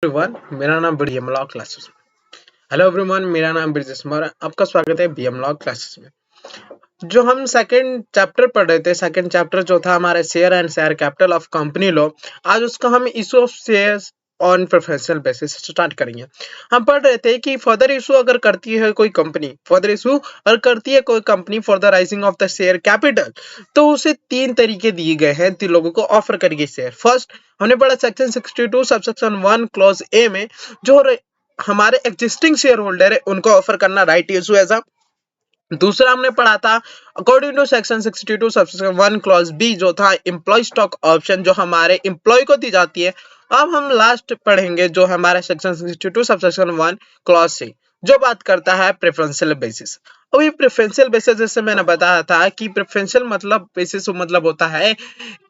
Everyone, मेरा नाम BM law classes में। हेलो एवरीवन, मेरा नाम ब्रिजेश मौर्य। आपका स्वागत है बीएम लॉ क्लासेस में। जो हम सेकंड चैप्टर पढ़ रहे थे, सेकंड चैप्टर जो था हमारे share and share capital of company law, आज उसका हम issue of shares on preferential basis start करेंगे। हम पढ़ रहे थे कि फर्दर इशू अगर करती है कोई company for the rising of the share capital, तो उसे 3 तरीके दिए गए हैं 3 लोगों को ऑफर करेगी शेयर। फर्स्ट हमने पढ़ा सेक्शन 62 सबसेक्शन 1 क्लॉज ए में, जो हमारे एग्जिस्टिंग शेयर होल्डर है उनको ऑफर करना राइट इशू एज। दूसरा हमने पढ़ा था according to section 62 subsection 1 clause B, जो था एम्प्लॉय स्टॉक ऑप्शन जो हमारे एम्प्लॉय को दी जाती है। अब हम लास्ट पढ़ेंगे जो हमारे सेक्शन 62 सबसेक्शन 1 क्लॉज सी, जो बात करता है प्रेफरेंशियल बेसिस। अब ये प्रेफरेंशियल बेसिस, जैसे मैंने बताया था कि प्रेफरेंशियल मतलब बेसिस मतलब होता है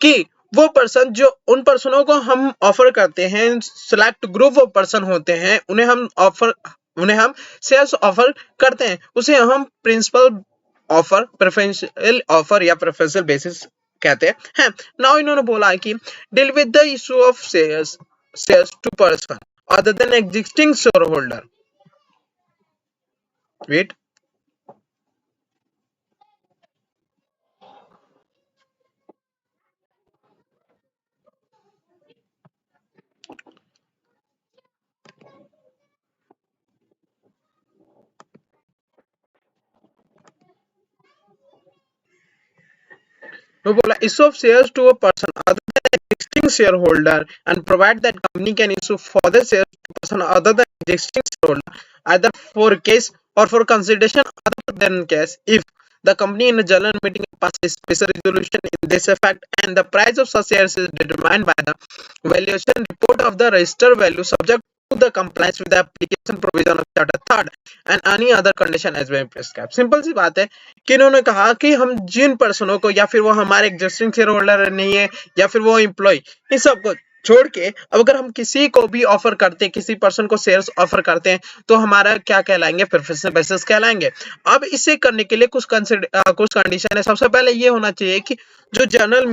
कि वो पर्सन, जो उन पर्सनों को हम ऑफर करते हैं, सिलेक्ट ग्रुप ऑफ पर्सन होते हैं, उन्हें हम शेयर्स ऑफर करते हैं, उसे हम प्रिंसिपल ऑफर, प्रेफरेंशियल ऑफर या प्रेफरेंशियल बेसिस कहते हैं। नाउ इन्होंने बोला है कि deal with the issue of shares to person other than existing shareholder. Wait, वो बोला issue of shares to a person other than existing shareholder and provide that company can issue further shares to person other than existing shareholder, either for cash or for consideration other than cash, if the company in a general meeting passes special resolution in this effect and the price of such shares is determined by the valuation report of the registered value subject to the compliance with the application provision of Charter Third and any other condition as well prescribed। Simple सी बात है कि इन्होंने कहा कि हम जिन पर्सनों को, या फिर वो हमारे एग्जिस्टिंग शेयर होल्डर नहीं है या फिर वो एम्प्लॉय, इन सबको छोड़ के अब अगर हम किसी को भी ऑफर करते हैं, किसी पर्सन को शेयर्स ऑफर करते हैं, तो हमारा क्या कहलाएंगे? प्रेफरेंशियल बेसिस कहलाएंगे। अब इसे करने के लिए कुछ कंडीशन है। सबसे पहले ये होना चाहिए कि जो जनरल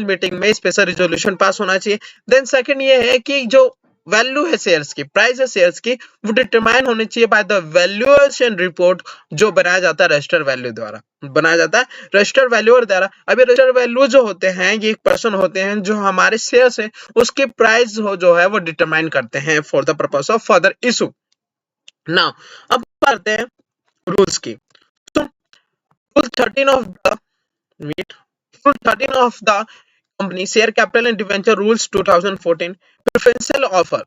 मीटिंग में स्पेशल रिजोल्यूशन पास होना चाहिए। देन सेकंड ये है कि जो वैल्यू है शेयर्स की, प्राइस है शेयर्स की, वो डिटरमाइन होनी चाहिए बाय द वैल्यूएशन रिपोर्ट, जो बनाया जाता है रजिस्टर वैल्यू द्वारा, बनाया जाता है रजिस्टर वैल्यू द्वारा। अभी रजिस्टर वैल्यू जो होते हैं, ये एक पर्सन होते हैं जो हमारे शेयर्स है उसके प्राइस जो है वो डिटरमाइन करते हैं for the purpose of further issue. Now अब करते हैं रूल्स की। तो rule 13 of the rule 13 of the company share capital and debenture rules 2014 preferential offer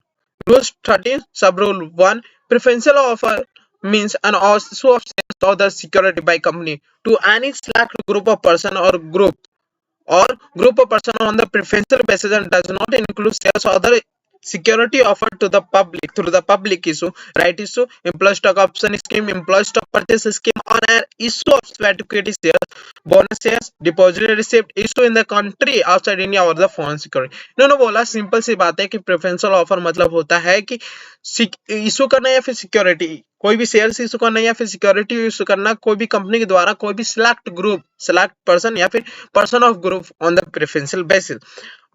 rules 13 sub rule 1 preferential offer means an issue of shares or the security by company to any select group of person or group of person on the preferential basis and does not include shares or other security offered to the public through the public issue, right issue, employee stock option scheme, employee stock purchase scheme, on an issue of sweat equity shares, bonus shares, depository receipt issue in the country outside India or the foreign security। इन्होंने बोला simple सी बात है कि preferential offer मतलब होता है कि इशू करना या फिर सिक्योरिटी, कोई भी शेयर्स इशू करना या फिर सिक्योरिटी इशू करना कोई भी कंपनी के द्वारा कोई भी सिलेक्ट पर्सन या फिर person of group on the preferential basis.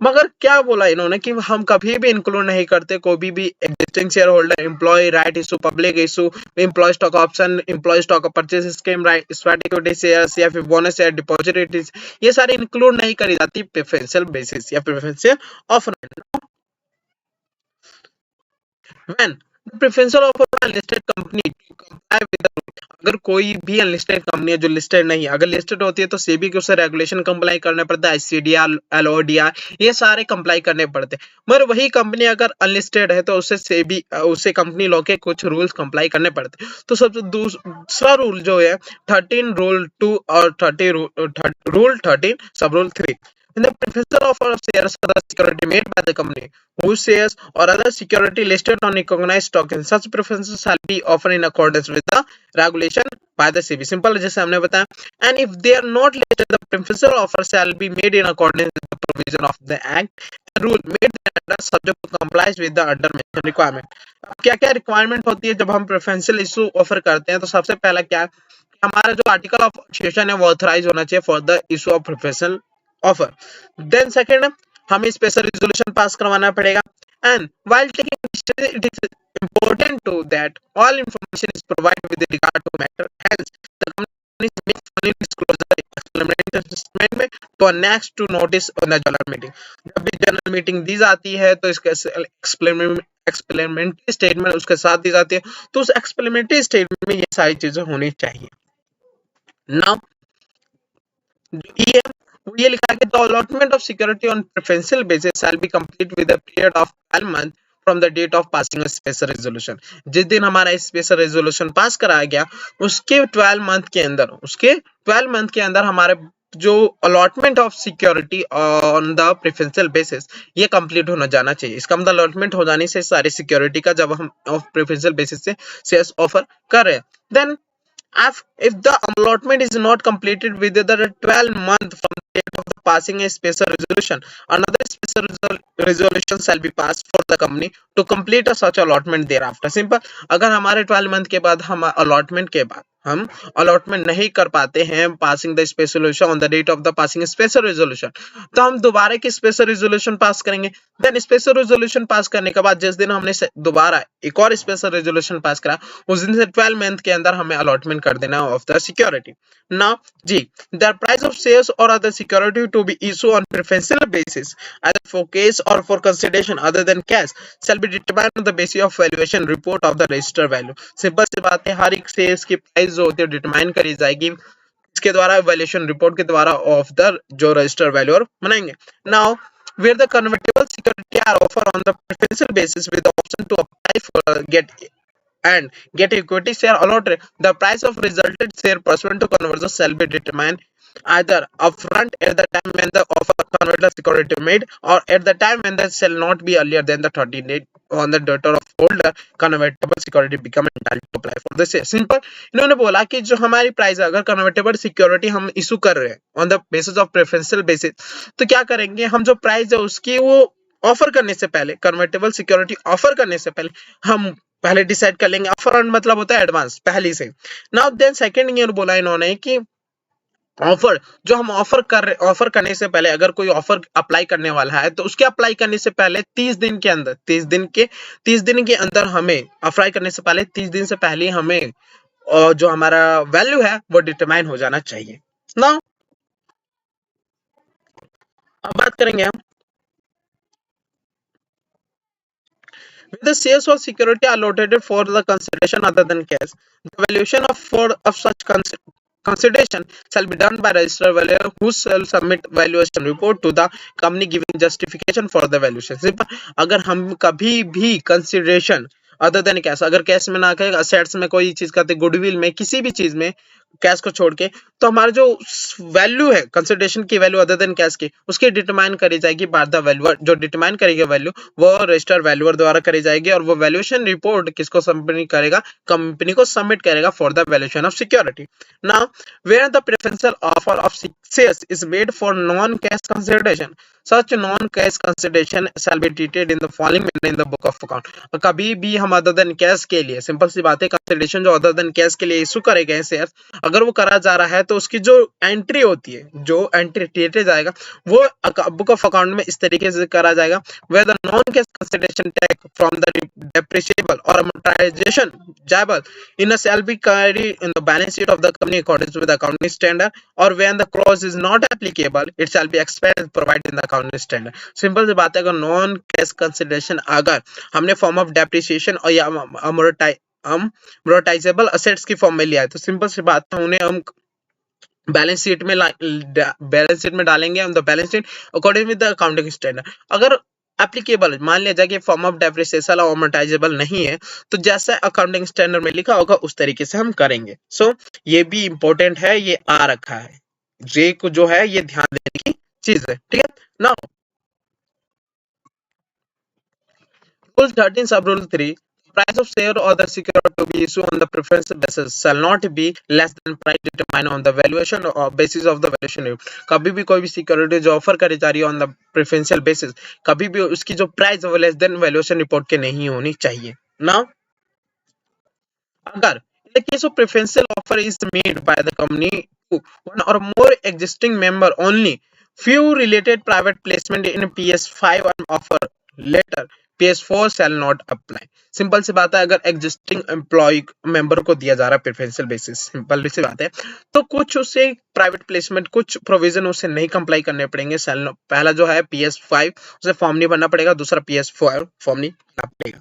मगर क्या बोला इन्होंने कि हम कभी भी इंक्लूड नहीं करते कोई भी existing shareholder, employee right issue, public issue, employee stock option, employee stock purchase scheme, right sweat equity shares या फिर बोनस शेयर, डिपॉजिटरी, ये सारे इंक्लूड नहीं करी जाती प्रेफरेंशियल बेसिस या preferential offer. When the preferential offer of a listed company to comply with the rule, अगर कोई भी अनलिस्टेड कंपनी है जो लिस्टेड नहीं है, अगर लिस्टेड होती है तो सेबी के उसे रेगुलेशन कंप्लाई करना पड़ता है, ICDR, LODR, ये सारे कंप्लाई करने पड़ते हैं। मगर वही कंपनी अगर अनलिस्टेड है तो उसे कंपनी लॉ के कुछ रूल्स कंप्लाई करने पड़ते हैं। तो सबसे दूसरा रूल जो है 13 रूल 2 और 30 रूल 13 सब rule 3, in the preferential offer of shares or the security made by the company whose shares or other security listed on recognized stock in such preferences shall be offered in accordance with the regulation by the SEBI। Simple जैसे हमने बताया, and if they are not listed the preferential offer shall be made in accordance with the provision of the act and rule made under subject to complies with the under mentioned requirement। क्या क्या requirement होती है जब हम preferential issue offer करते हैं? तो सबसे पहला क्या है, हमारा जो आर्टिकल ऑफ एसोसिएशन है वो ऑथराइज होना चाहिए for the issue of preferential offer. Then second, हमें स्पेशल रिजोल्यूशन पास करवाना पड़ेगा And while taking decisions, it is important to that all information is provided with regard to matter. Hence, the company make following disclosure explanatory statement में तो next to notice on the general meeting. जब भी general meeting दी जाती है तो इसके एक्सप्लेमेंट्री statement उसके साथ दी जाती है, तो उस एक्सप्लेमेंट्री स्टेटमेंट में ये सारी चीजें होनी चाहिए। नाउ ये लिखा है कि the allotment of security on preferential basis shall be complete with a period of 12 month from the date of passing a special resolution. जिस दिन हमारा स्पेशल रेजोल्यूशन पास कराया गया उसके 12 मंथ के अंदर हमारे जो allotment of security on the preferential basis ये कंप्लीट होना जाना चाहिए। इसका मतलब अलॉटमेंट हो जाने से सारी सिक्योरिटी का जब हम ऑफ प्रेफरेंशियल बेसिस से शेयर्स ऑफर कर रहे हैं, then if the allotment is not completed within the 12 month from the date of the passing a special resolution, another special resolution shall be passed for the company to complete a such allotment thereafter. Simple, अगर हमारे 12 month के बाद हम allotment के बाद हम allotment नहीं कर पाते हैं passing the special resolution on the date of the passing special resolution, तो हम दोबारा की स्पेशल रेजोल्यूशन पास करेंगे। देन स्पेशल रेजोल्यूशन पास करने के बाद जिस दिन हमने दोबारा एक और स्पेशल रेजोल्यूशन पास करा उस दिन से 12 मंथ के अंदर हमें अलॉटमेंट कर देना of the security. Now G, the price of shares और other security to be issue on preferential basis either for cash or for consideration other than cash shall be determined on the basis of valuation report of the register value। Simple सी बात है, हर एक shares की price जो होती है determine करी जाएगी इसके द्वारा वैल्यूएशन रिपोर्ट के द्वारा ऑफ द जो रजिस्टर वैल्यू बनाएंगे। Now where the convertible security are offered on the preferential basis with the option to apply for get equity share allotted, the price of resulted share pursuant to conversion shall be determined either upfront at the time when the offer convertible security made or at the time when that shall not be earlier than the 13 days on the date of holder convertible security become entitled to apply for the share। Simple इन्होंने बोला कि जो हमारी price अगर convertible security हम issue कर रहे हैं on the basis of preferential basis, तो क्या करेंगे हम जो प्राइस है उसकी वो ऑफर करने से पहले कन्वर्टेबल सिक्योरिटी ऑफर करने से पहले हम पहले डिसाइड कर लेंगे। अपफ्रंट मतलब होता है एडवांस पहले से। नाउ देन सेकंड ईयर बोला इन्होंने कि ऑफर जो हम ऑफर करने से पहले अगर कोई ऑफर अप्लाई करने वाला है तो उसके अप्लाई करने से पहले 30 दिन के अंदर हमें अप्लाई करने से पहले 30 दिन से पहले हमें जो हमारा वैल्यू है वो डिटरमाइन हो जाना चाहिए। नाउ अब बात करेंगे हम the shares or security allotted for the consideration other than cash, the valuation of such consideration shall be done by registered valuer who shall submit valuation report to the company giving justification for the valuation। अगर हम कभी भी consideration other than cash, अगर cash में ना कहे assets में कोई चीज करते गुडविल में किसी भी चीज में कैश को छोड़ के, तो हमारा जो वैल्यू है कंसिडरेशन की वैल्यू अदर देन कैश की उसकी डिटरमाइन करी जाएगी बाय द वैल्यूअर। जो डिटरमाइन करेगी वैल्यू वो रजिस्टर्ड वैल्यूअर द्वारा करी जाएगी और वो वैल्यूएशन रिपोर्ट किसको सबमिट करेगा, कंपनी को सबमिट करेगा for the valuation of security. Now where the preferential offer of shares is made for non cash consideration, such non-cash consideration shall be treated in the following manner in the book of account। कभी भी हम other than cash के लिए, simple सी बात है, consideration जो other than cash के लिए इशू करे गए शेयर अगर वो करा जा रहा है तो उसकी जो एंट्री होती है, जो एंट्री ट्रीटेड जाएगा वो बुक ऑफ अकाउंट में इस तरीके से करा जाएगा where the non-cash consideration taken from the depreciable or amortization liable in a shall be carried in the balance sheet of the company according to the accounting standard, or when the clause is not applicable it shall be expensed provided in the accounting standard। Simple सी बात है, अगर non cash consideration अगर हमने form of depreciation और या अमोर्टाइजेबल assets की form में लिया है तो सिंपल सी बात है उन्हें हम बैलेंस शीट में डालेंगे on the balance sheet according with the accounting standard. अगर एप्लीकेबल मान लिया जाए कि फॉर्म ऑफ डेप्रिसिएशन और अमोर्टाइजेबल नहीं है तो जैसा अकाउंटिंग स्टैंडर्ड में लिखा होगा उस तरीके से हम करेंगे। सो ये भी इंपॉर्टेंट है, ये आ रखा है, जे को जो है ये ध्यान देने की चीज है, ठीक है। नाउ रूल 13 सब rule 3, price of share or the security to be issued on the preferential basis shall not be less than price determined on the valuation or basis of the valuation report। कभी भी कोई भी security जो offer करी जा रही है on the preferential basis कभी भी उसकी जो प्राइस वो लेस देन वैल्यूएशन रिपोर्ट के नहीं होनी चाहिए। नाउ अगर in the case of preferential offer is made by the company to one or more existing member only, few related private placement in PS5 and offer later PS4 shall not apply. Simple सी बात है, अगर existing employ member को दिया जा रहा है preferential basis, simple सी बात है, तो कुछ उसे प्राइवेट प्लेसमेंट, कुछ प्रोविजन उसे नहीं कंप्लाई करने पड़ेंगे। पहला जो है PS5 उसे फॉर्म नहीं भरना पड़ेगा, दूसरा PS4 फॉर्म नहीं भरना पड़ेगा।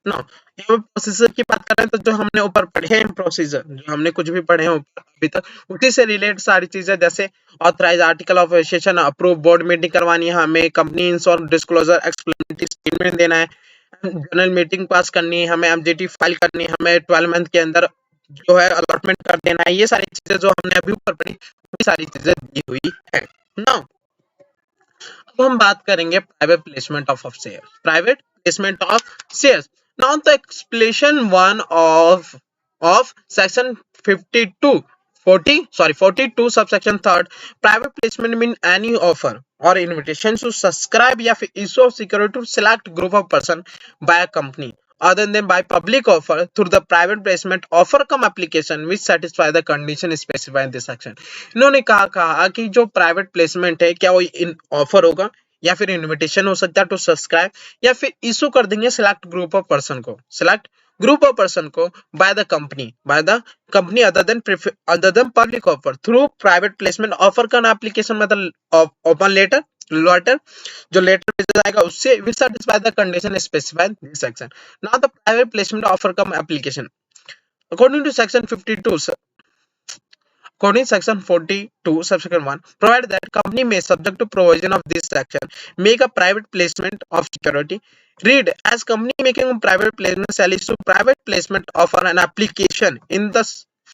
नो, यहाँ पे प्रोसीजर की बात कर रहे हैं तो जो हमने ऊपर पढ़े हैं प्रोसीजर, जो हमने कुछ भी पढ़े हैं ऊपर अभी तक, उसी से रिलेटेड सारी चीजें, जैसे authorise article of association, approve board meeting करवानी है हमें, company ensure disclosure explanatory statement देना है, जनरल मीटिंग पास करनी है हमें, एमजीटी फाइल करनी है हमें, 12 मंथ के अंदर जो है अलॉटमेंट कर देना है। ये सारी चीजें जो हमने अभी ऊपर पढ़ी, ये सारी चीजें दी हुई है। नाउ अब हम बात करेंगे private placement of share, private placement of shares. Now the explanation one of section 42 subsection third, private placement mean any offer or invitation to subscribe या फिर issue of security to select group of person by a company other than by public offer through the private placement offer cum application which satisfy the condition specified in this section। इन्होंने कहा कि जो private placement है, क्या वो in offer होगा या फिर इनविटेशन हो सकता है टू सब्सक्राइब, या फिर इशू कर देंगे सिलेक्ट ग्रुप ऑफ पर्सन को by the company other than public offer through private placement offer का एप्लीकेशन मतलब ओपन लेटर जो लेटर भेजा जाएगा उससे will satisfy the condition specified in this section। Now the private placement offer come application according to section 52 according section 42 subsection 1 provide that company may subject to provision of this section make a private placement of security, read as company making a private placement shall issue private placement offer an application in the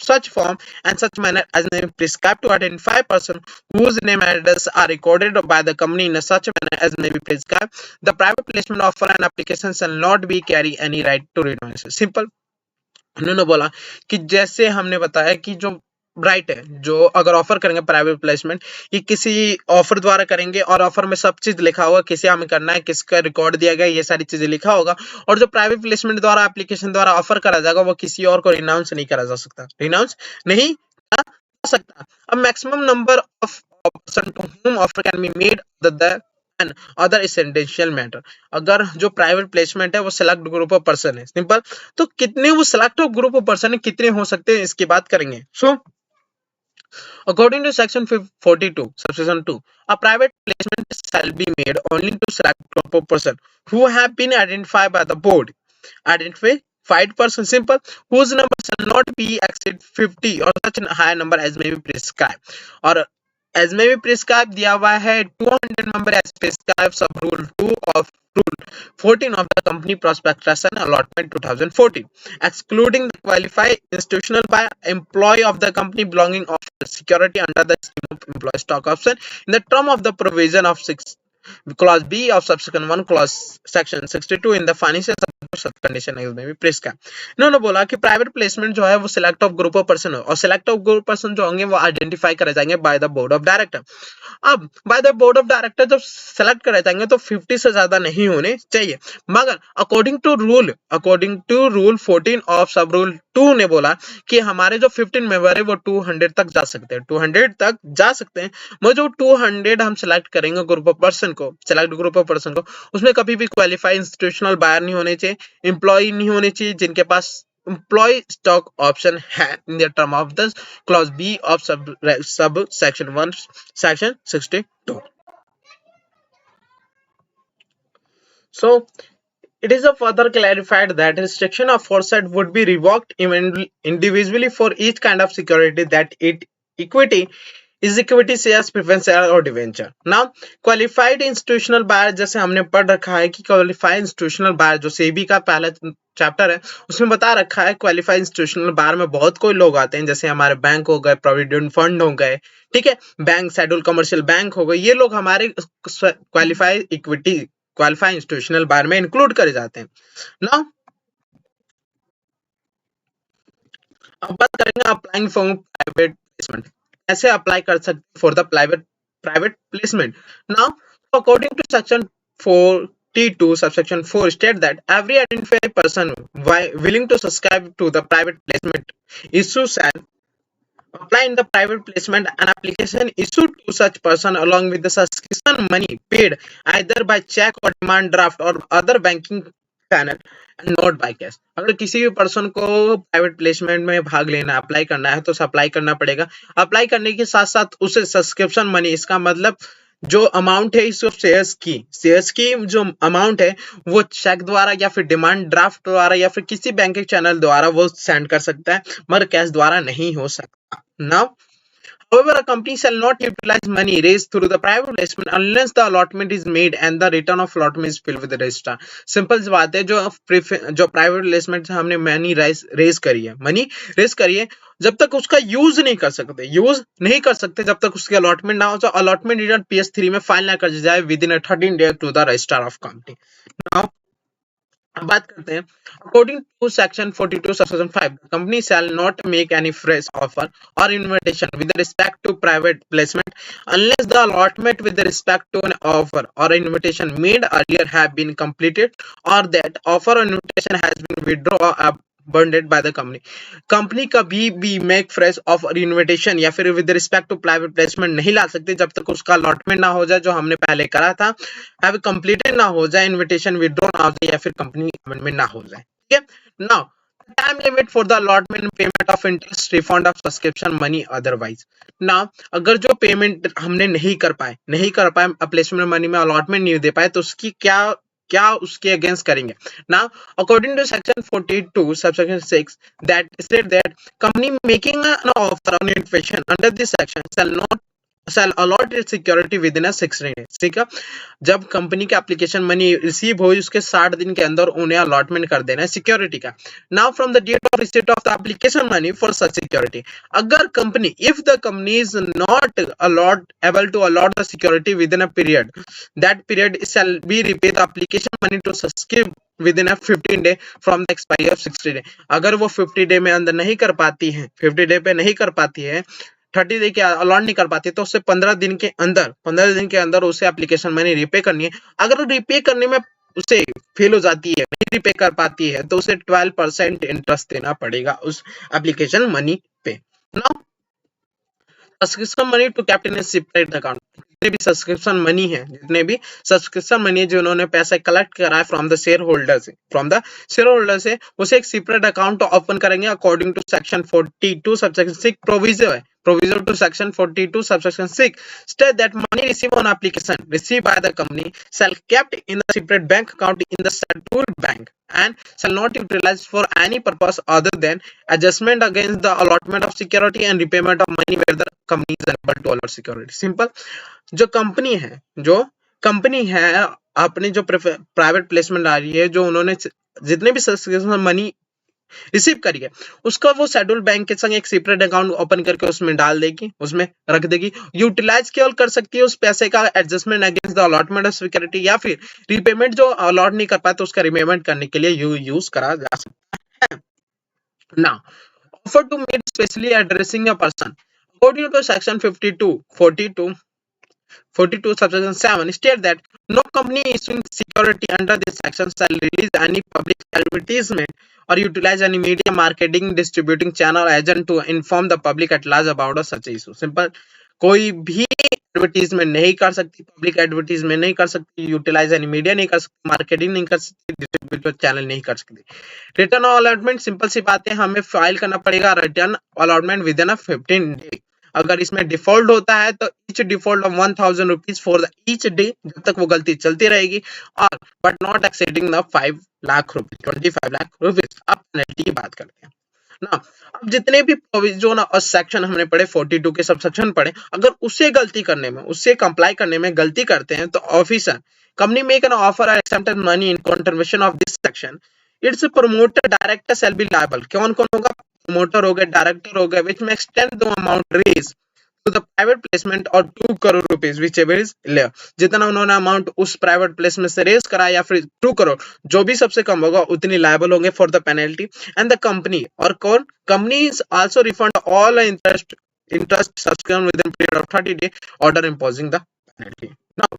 such form and such manner as may be prescribed to identify person whose name and address are recorded by the company in such manner as may be prescribed। The private placement offer and application shall not be carry any right to renouncement। Simple, उन्होंने बोला कि जैसे हमने बताया कि जो right है, जो अगर ऑफर करेंगे प्राइवेट प्लेसमेंट, ये किसी ऑफर द्वारा करेंगे और ऑफर में सब चीज लिखा होगा, किसे हमें करना है, किसका रिकॉर्ड दिया गया, ये सारी चीजें लिखा होगा। और जो प्राइवेट प्लेसमेंट द्वारा एप्लीकेशन द्वारा ऑफर करा जाएगा वो किसी और को रिनाउंस नहीं करा जा सकता, रिनाउंस नहीं करा जा सकता। अब maximum number of person to whom offer can be made and other essential matter, अगर जो प्राइवेट प्लेसमेंट है वो सिलेक्ट ग्रुप ऑफ पर्सन है, सिंपल, तो कितने वो सिलेक्ट ग्रुप ऑफ पर्सन है, कितने हो सकते हैं इसकी बात करेंगे। सो according to section 42 subsection 2 a private placement shall be made only to select group of person who have been identified by the board, identified person, simple, whose number shall not be exceed 50 or such a high number as may be prescribed, और as may be prescribed दिया हुआ है 200 member as prescribed sub rule 2 of rule 14 of the company prospectus and allotment 2014, excluding the qualified institutional by employee of the company belonging of security under the scheme of employee stock option in the term of the provision of 6 clause B of subsection 1 clause section 62 in the financial condition में भी prescribe. इन्होंने बोला कि private placement जो है वो select of group of person हो, और सिलेक्ट ऑफ ग्रुप पर्सन जो होंगे वो आइडेंटिफाई करे जाएंगे by the board of director. अब by the board of director जब सेलेक्ट करे जाएंगे तो 50 से ज्यादा नहीं होने चाहिए, मगर अकॉर्डिंग टू रूल 14 ऑफ सब रूल 2 ने बोला कि हमारे जो 15 मेंबर है वो 200 तक जा सकते हैं, 200 तक जा सकते हैं। वो जो 200 हम सिलेक्ट करेंगे ग्रुप ऑफ पर्सन को, सिलेक्ट ग्रुप ऑफ पर्सन को, उसमें कभी भी क्वालिफाइड इंस्टीट्यूशनल बायर नहीं होने चाहिए, एम्प्लॉय नहीं होने चाहिए जिनके पास एम्प्लॉय स्टॉक ऑप्शन है in the term of the clause B of subsection 1 section 62। So it is further clarified that restriction of foresight would be revoked individually for each kind of security that equity is equity shares, preference share और debenture. Now qualified institutional buyer जैसे हमने पढ़ रखा है कि qualified institutional buyer जो सेबी का पहला चैप्टर है उसमें बता रखा है, क्वालिफाइड इंस्टीट्यूशनल बायर में बहुत कोई लोग आते हैं, जैसे हमारे बैंक हो गए, प्रोविडेंट फंड हो गए, ठीक है, बैंक शेड्यूल कमर्शियल बैंक हो गए, ये लोग हमारे qualified equity qualified institutional buyer में इंक्लूड करे जाते हैं। नाउ अब बात करेंगे अप्लाइंग फॉर प्राइवेट प्लेसमेंट, कैसे अप्लाई कर सकते for the private placement. Now according to section 42 subsection 4 state that every identified person willing to subscribe to the private placement issue shall apply in the private placement, an application issued to such person along with the subscription money paid either by check or demand draft or other banking channel and not by cash। अगर किसी भी person को private placement में भाग लेना apply करना है तो उसे अप्लाई करना पड़ेगा। अप्लाई करने के साथ साथ उसे सब्सक्रिप्शन मनी, इसका मतलब जो अमाउंट है इस शेयर्स की जो अमाउंट है वो चेक द्वारा या फिर डिमांड ड्राफ्ट द्वारा या फिर किसी बैंकिंग चैनल द्वारा वो सेंड कर सकता है, मगर कैश द्वारा नहीं हो सकता। Now however, a company shall not utilize money raised through the private placement unless the allotment is made and the return of allotment is filled with the registrar। Simple सी बात है, जो प्राइवेट प्लेसमेंट से हमने money raise करी है, जब तक उसका यूज नहीं कर सकते जब तक उसकी अलॉटमेंट ना हो जाए, अलॉटमेंट रिटर्न PS3 में फाइल ना कर जाए within 13 days to the registrar of company. Now अब बात करते हैं, according to section 42 subsection 5, company shall not make any fresh offer or invitation with respect to private placement unless the allotment with respect to an offer or invitation made earlier have been completed or that offer or invitation has been withdrawn or abandoned by the company। कंपनी कभी भी make fresh offer invitation या फिर with respect to private placement नहीं ला सकती जब तक उसका अलॉटमेंट ना हो जाए, जो हमने पहले करा था, हैव कंप्लीटेड ना हो जाए, इन्विटेशन विथड्रॉ ना हो जाए या फिर कंपनी अमेंडमेंट ना हो जाए। ठीक है। Now time limit for the allotment payment of interest refund of subscription money otherwise. Now अगर जो पेमेंट हमने नहीं कर पाए प्लेसमेंट मनी में अलॉटमेंट नहीं दे पाए तो उसकी क्या उसके अगेंस्ट करेंगे। Now according to section 42 subsection 6 that state that company making an offer on invitation under this section shall allot its security within a 60 days। ठीक है, जब कंपनी की एप्लीकेशन मनी रिसीव हो उसके 60 दिन के अंदर उन्हें अलॉटमेंट कर देना है सिक्योरिटी का। Now from the date of receipt of the application money for such security, अगर company if the company is not able to allot the security within a period, that period shall be repay the application money to subscribe within 15 day from the expiry of 60 day. अगर वो 50 day में अंदर नहीं कर पाती है, 50 day पे नहीं कर पाती है, 30 डे के अलॉट नहीं कर पाती, तो उससे 15 दिन के अंदर उसे एप्लीकेशन मनी रिपे करनी है। अगर रिपे करने में उसे फेल हो जाती है, नहीं रिपे कर पाती है, तो उसे 12% इंटरेस्ट देना पड़ेगा उस एप्लीकेशन मनी पे। Now subscription money to kept in separate account, जितने भी सब्सक्रिप्शन मनी है जो उन्होंने पैसा कलेक्ट करा है फ्रॉम द शेयर होल्डर से उसे एक सेपरेट अकाउंट ओपन करेंगे according to section 42 subsection 6 provision to section 42 subsection 6 state that money received on application received by the company shall kept in a separate bank account in the scheduled bank and shall not utilized for any purpose other than adjustment against the allotment of security and repayment of money where the company is unable to allot security। Simple, जो company है अपनी जो private placement आ रही है, जो उन्होंने जितने भी सब्सक्रिप्शन मनी रिसीव करी है उसका वो शेड्यूल बैंक के संग एक सेपरेट अकाउंट ओपन करके उसमें डाल देगी, उसमें रख देगी। यूटिलाइज केवल कर सकती है उस पैसे का adjustment against the allotment of security या फिर रिपेमेंट जो अलॉट नहीं कर पाए तो उसका रिपेमेंट करने के लिए यूज करा जा सकता है। Now offer to made specially addressing a person according to section 42 subsection 7 state that no company issuing security under this section shall release any public advertisement or utilize any media marketing distributing channel agent to inform the public at large about such issue। Simple, कोई भी advertisement नहीं कर सकती, public advertisement नहीं कर सकती, utilise any media नहीं कर सकती, मार्केटिंग नहीं कर सकती, डिस्ट्रीब्यूटर चैनल नहीं कर सकती। रिटर्न अलॉटमेंट सिंपल सी बात है, हमें फाइल करना पड़ेगा return allotment with in 15 day. अगर इसमें डिफॉल्ट होता है तो each default of 1000 rupees for the each day, जब तक वो गलती चलती रहेगी, और but not exceeding the 5 lakh rupees 25 lakh rupees. अब पेनल्टी की बात करते हैं ना। अब जितने भी प्रोविजन और सेक्शन हमने पढ़े 42 के सब सेक्शन पढ़े, अगर उससे कंप्लाई करने में गलती करते हैं तो officer company make an offer or accepted money in contribution of this section, its promoter director shall be liable. कौन होगा? प्रमोटर हो गए, डायरेक्टर हो गए, which may extend the amount raised to the private placement or 2 crore rupees whichever is lower। जितना उन्होंने amount उस private placement से रेज करा या फिर 2 करोड़, जो भी सबसे कम होगा उतनी लायबल होंगे for the penalty. And the company और कौन company is also refund all interest subscription with in period of 30 day order imposing the penalty. Now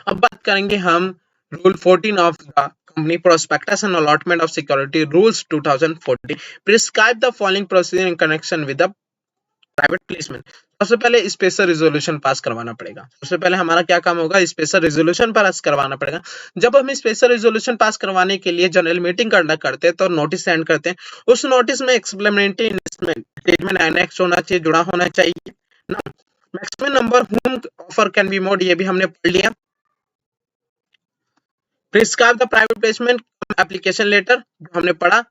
अब बात करेंगे हम rule 14 of the company prospectus and allotment of security rules 2014 prescribe the following procedure in connection with the private placement, सबसे पहले special resolution pass करवाना पड़ेगा। सबसे पहले हमारा क्या काम होगा, स्पेशल रिजोल्यूशन पास करवाना पड़ेगा। जब हम स्पेशल रिजोल्यूशन पास करवाने के लिए जनरल मीटिंग कंडक्ट करते हैं तो नोटिस सेंड करते हैं, उस नोटिस में एक्सप्लेनेटरी स्टेटमेंट एनेक्स होना चाहिए, जुड़ा होना चाहिए ना। Maximum number whom offer can be made, ये भी हमने पढ़ लिया। Prescribe the private placement application letter, हमने पढ़ा,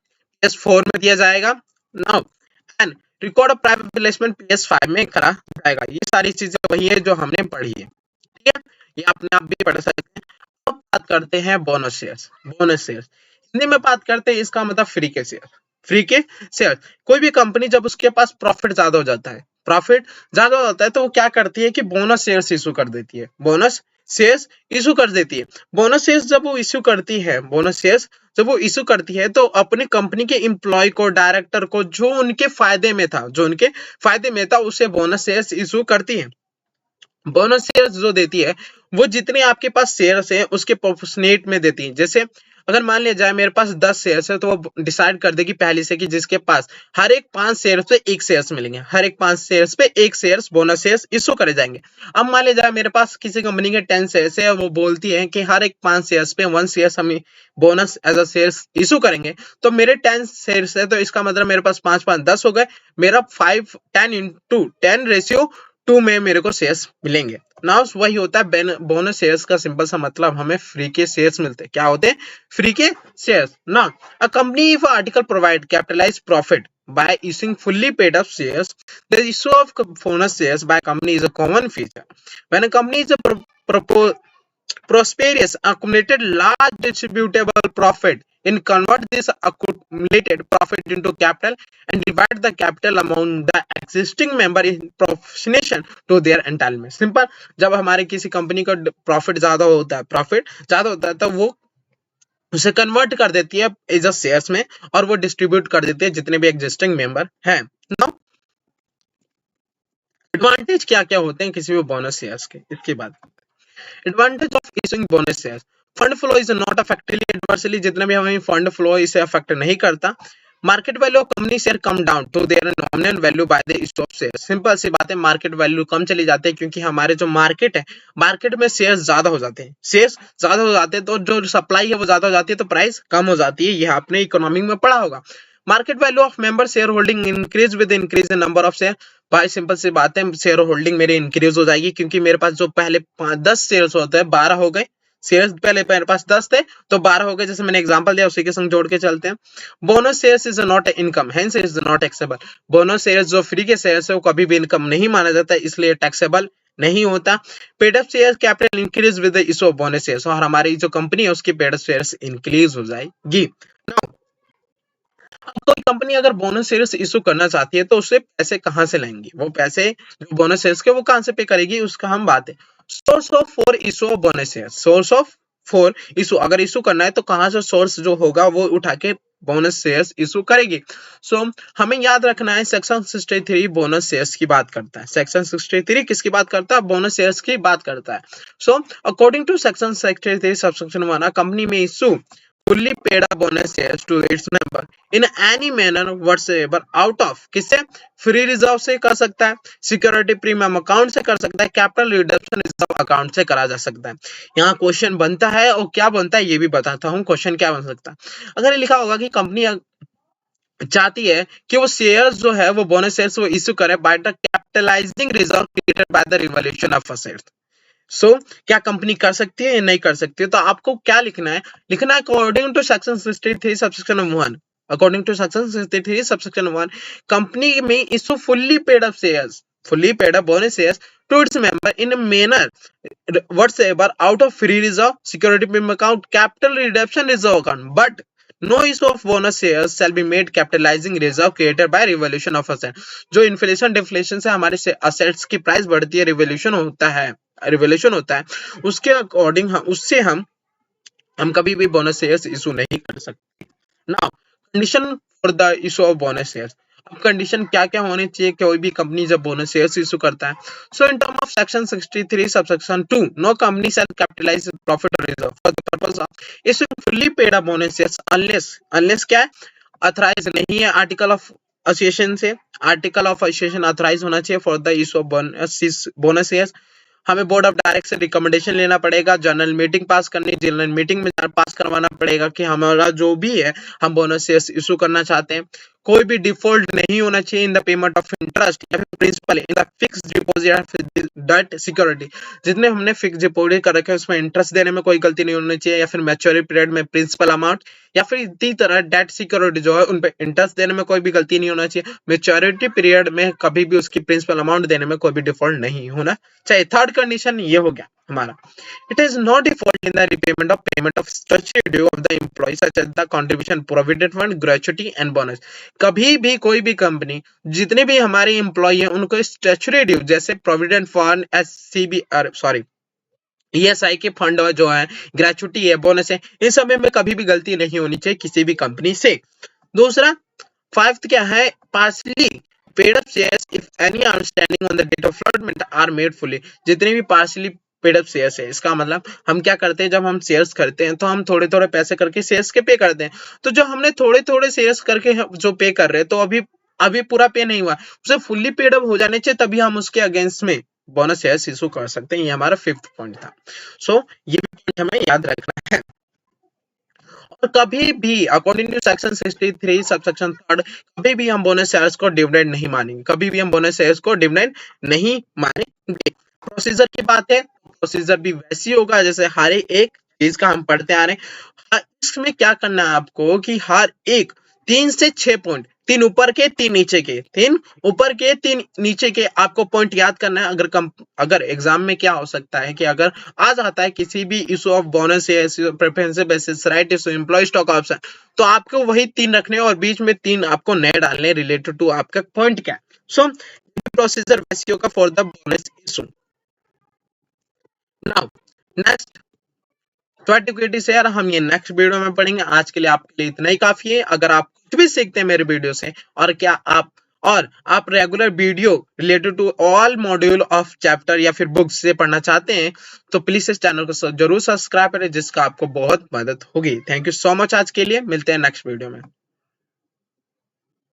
PS4 में दिया जाएगा now. And record of private placement PS5 में करा जाएगा। ये सारी चीजें वही है जो हमने पढ़ी है, ठीक है, ये अपने आप भी पढ़ सकते हैं। अब बात करते हैं bonus shares. Bonus shares Hindi में बात करते हैं, इसका मतलब फ्री के शेयर। फ्री के शेयर, कोई भी कंपनी जब उसके पास प्रॉफिट ज्यादा हो जाता है, प्रॉफिट ज्यादा होता है तो वो क्या करती है कि बोनस शेयर्स इशू कर देती है, बोनस शेयर्स इशू कर देती है। बोनस शेयर्स जब वो इशू करती है, बोनस शेयर्स जब वो इशू करती है तो अपने कंपनी के एम्प्लॉय को, डायरेक्टर को, जो उनके फायदे में था, जो उनके फायदे में था, उसे बोनस शेयर्स इशू करती है। बोनस शेयर्स जो देती है वो जितने आपके पास शेयर्स हैं उसके प्रोपोर्शनेट में देती है। जैसे अगर मान लिया जाए मेरे पास 10 शेयर्स है तो वो डिसाइड कर देगी पहले से कि जिसके पास हर एक 5 शेयर्स पे 1 शेयर्स मिलेंगे, हर एक 5 शेयर्स पे 1 शेयर्स बोनस शेयर्स इशू करे जाएंगे। अब मान लिया जाए मेरे पास किसी कंपनी के 10 शेयर्स है, वो बोलती है कि हर एक 5 शेयर्स पे 1 शेयर्स हम bonus as a shares issue करेंगे, तो मेरे 10 शेयर्स है तो इसका मतलब मेरे पास 5 5 10 हो गए, मेरा 5 10 into 10 रेशियो 2 में मेरे को शेयर्स मिलेंगे। नाउ वही होता है बोनस शेयर्स का सिंपल सा मतलब, हमें फ्री के शेयर्स मिलते हैं। क्या होते हैं? फ्री के शेयर्स ना। A company if article provide capitalise profit by issuing fully paid up shares, the issue of bonus shares by company is a common feature. When a company is prosperous, accumulated large distributable profit, in convert this accumulated profit into capital and divide the capital among the existing member in proportion to their entitlement. Simple, जब हमारे किसी company का profit ज्यादा होता है, profit ज्यादा होता है तो वो उसे कन्वर्ट कर देती है एज अ शेयर्स में और वो डिस्ट्रीब्यूट कर देती है जितने भी एग्जिस्टिंग मेंबर हैं। नाउ एडवांटेज क्या क्या होते हैं किसी भी बोनस शेयर्स के, इसके बाद advantage of issuing bonus shares. Fund flow is not affectedly adversely, जितने भी हमें फंड फ्लो इसे अफेक्ट नहीं करता। Market value of company share come down to their nominal value by the issue of share. Simple सी बात है, market value कम चली जाती है क्योंकि हमारे जो मार्केट है, मार्केट में शेयर्स ज्यादा हो जाते हैं, शेयर्स ज्यादा हो जाते हैं तो जो सप्लाई है वो ज्यादा हो जाती है तो प्राइस कम हो जाती है। यह आपने इकोनॉमिक में पढ़ा होगा। Market value of member share holding increase with increase in number of share. भाई सिंपल सी बात है, शेयर होल्डिंग मेरी इंक्रीज हो जाएगी क्योंकि मेरे पास जो पहले 10 शेयर्स होते हैं 12 हो गए, शेयर्स पहले मेरे पास 10 थे तो 12 हो गए, जैसे मैंने एग्जांपल दिया उसी के संग जोड़ के चलते हैं। Bonus shares is not income, hence is not taxable. Bonus shares जो फ्री के शेयर्स है वो कभी भी इनकम नहीं माना जाता, इसलिए टैक्सेबल नहीं होता। Paid up share capital increase with the issue of bonus shares, और हमारी जो कंपनी है उसकी पेड अप शेयर्स इंक्रीज हो जाएगी। नाउ कोई कंपनी अगर बोनस शेयर्स इशू करना चाहती है तो उससे पैसे कहां से लाएंगी, वो पैसे जो बोनस शेयर्स के वो कहां से पे करेगी, उसका हम बात है। Source of for issue of bonus shares, source of for issue, अगर इशू करना है तो कहां से सोर्स जो होगा वो उठा के बोनस शेयर्स इशू करेगी। सो हमें याद रखना है सेक्शन 63 बोनस शेयर्स की बात करता है। सेक्शन 63 किसकी बात करता है? बोनस शेयर्स की बात करता है। So according to section 63 subsection 1, company में issue fully paid up bonus shares to its member in any manner whatsoever out of, किससे? फ्री रिजर्व से कर सकता है, सिक्योरिटी प्रीमियम अकाउंट से कर सकता है, कैपिटल रिडम्पशन रिजर्व अकाउंट से करा जा सकता है। यहाँ क्वेश्चन बनता है और क्या बनता है ये भी बताता हूँ। क्वेश्चन क्या बन सकता है, अगर लिखा होगा कि कंपनी चाहती है कि वो शेयर्स जो है वो बोनस शेयर्स वो इश्यू करे by the capitalising reserve created by the revolution of assets. So क्या कंपनी कर सकती है या नहीं कर सकती है? तो आपको क्या लिखना है? लिखना है according to section 63 subsection 1, according to section 63 subsection 1, company में issue fully paid up shares, fully paid up bonus shares to its member in a manner whatsoever out of free reserve, security premium account, capital redemption reserve account, but no issue of bonus shares shall be made capitalizing reserve created by revaluation of asset। जो inflation deflation से हमारे से assets की price बढ़ती है, revolution होता है, उसके अकॉर्डिंग उससे हम कभी भी बोनस शेयर्स इशू नहीं कर सकते। Now condition for the issue of bonus shares. अब कंडीशन क्या क्या होने चाहिए कोई भी कंपनी जब बोनस शेयर्स इशू करता है? So in term of section 63 subsection 2, no company shall capitalise profit or reserve for the purpose of issuing fully paid up bonus shares unless क्या है? ऑथराइज नहीं है आर्टिकल ऑफ एसोसिएशन से article of association authorise होना चाहिए for the issue of bonus shares. हमें board of director से recommendation लेना पड़ेगा, जनरल मीटिंग पास करनी, जनरल मीटिंग में पास करवाना पड़ेगा कि हमारा जो भी है हम बोनस शेयर्स इशू करना चाहते हैं। कोई भी डिफॉल्ट नहीं होना चाहिए in the payment of interest या फिर principal in the fixed deposit debt security. जितने हमने फिक्स डिपॉजिट कर रखे हैं उसमें इंटरेस्ट देने में कोई गलती नहीं होनी चाहिए, या फिर मैच्योरिटी पीरियड में प्रिंसिपल अमाउंट या फिर इसी तरह डेट सिक्योरिटी जो है उन पे इंटरेस्ट देने में कोई भी गलती नहीं होना चाहिए। मैच्योरिटी पीरियड में कभी भी उसकी प्रिंसिपल अमाउंट देने में कोई भी डिफॉल्ट नहीं होना चाहिए। थर्ड कंडीशन ये हो गया हमारा, it is not default in the repayment of payment of statutory due of the employee such as the contribution provident fund, gratuity and bonus। कभी भी कोई भी कंपनी जितने भी हमारे एम्प्लॉय हैं उनको स्टैट्यूटरी ड्यू जैसे प्रोविडेंट फंड, ESI के फंड जो है, ग्रेचुटी है, बोनस है, इन सब में कभी भी गलती नहीं होनी चाहिए किसी भी कंपनी से। दूसरा फिफ्थ क्या है, partly paid up shares if any outstanding on the date of allotment are made fully. जितने भी पार्सली पेड अप शेयर्स है, इसका मतलब हम क्या करते हैं, जब हम शेयर्स करते हैं तो हम थोड़े थोड़े पैसे करके शेयर्स के पे करते हैं। तो जो हमने थोड़े थोड़े शेयर्स करके जो पे कर रहे हैं तो अभी पूरा पे नहीं हुआ, उसे फुल्ली पेड अप हो जाने चाहिए, तभी हम उसके अगेंस्ट में बोनस शेयर्स इशू कर सकते हैं। ये हमारा फिफ्थ पॉइंट था। सो ये पॉइंट हमें याद रखना है। और कभी भी अकॉर्डिंग टू सेक्शन 63 सबसेक्शन 3 कभी भी हम बोनस शेयर्स को डिविडेंड नहीं मानेंगे, कभी भी हम बोनस शेयर्स को डिविडेंड नहीं मानेंगे। प्रोसीजर की बात है, प्रोसीजर भी वैसी होगा जैसे हर एक चीज का हम पढ़ते आ रहे हैं। इसमें क्या करना है आपको कि हर एक 3 से 6 पॉइंट, 3 ऊपर के 3 नीचे के, 3 ऊपर के 3 नीचे के आपको पॉइंट याद करना है। अगर एग्जाम में क्या हो सकता है कि अगर आ जाता है किसी भी इशू ऑफ बोनस या preference basis right issue employee stock option, तो आपको वही 3 रखने और बीच में 3 आपको नए डालने रिलेटेड टू आपका पॉइंट क्या है। सो प्रोसीजर वैसी होगा for the bonus issue. Now next sweat equity share हम ये नेक्स्ट वीडियो में पढ़ेंगे। आज के लिए आपके लिए इतना ही काफी है। अगर आप कुछ भी सीखते हैं मेरे वीडियो से और आप regular video related to all module of chapter या फिर बुक्स से पढ़ना चाहते हैं तो प्लीज इस चैनल को जरूर सब्सक्राइब करें, जिसका आपको बहुत मदद होगी। Thank you so much. आज के लिए मिलते हैं नेक्स्ट वीडियो में।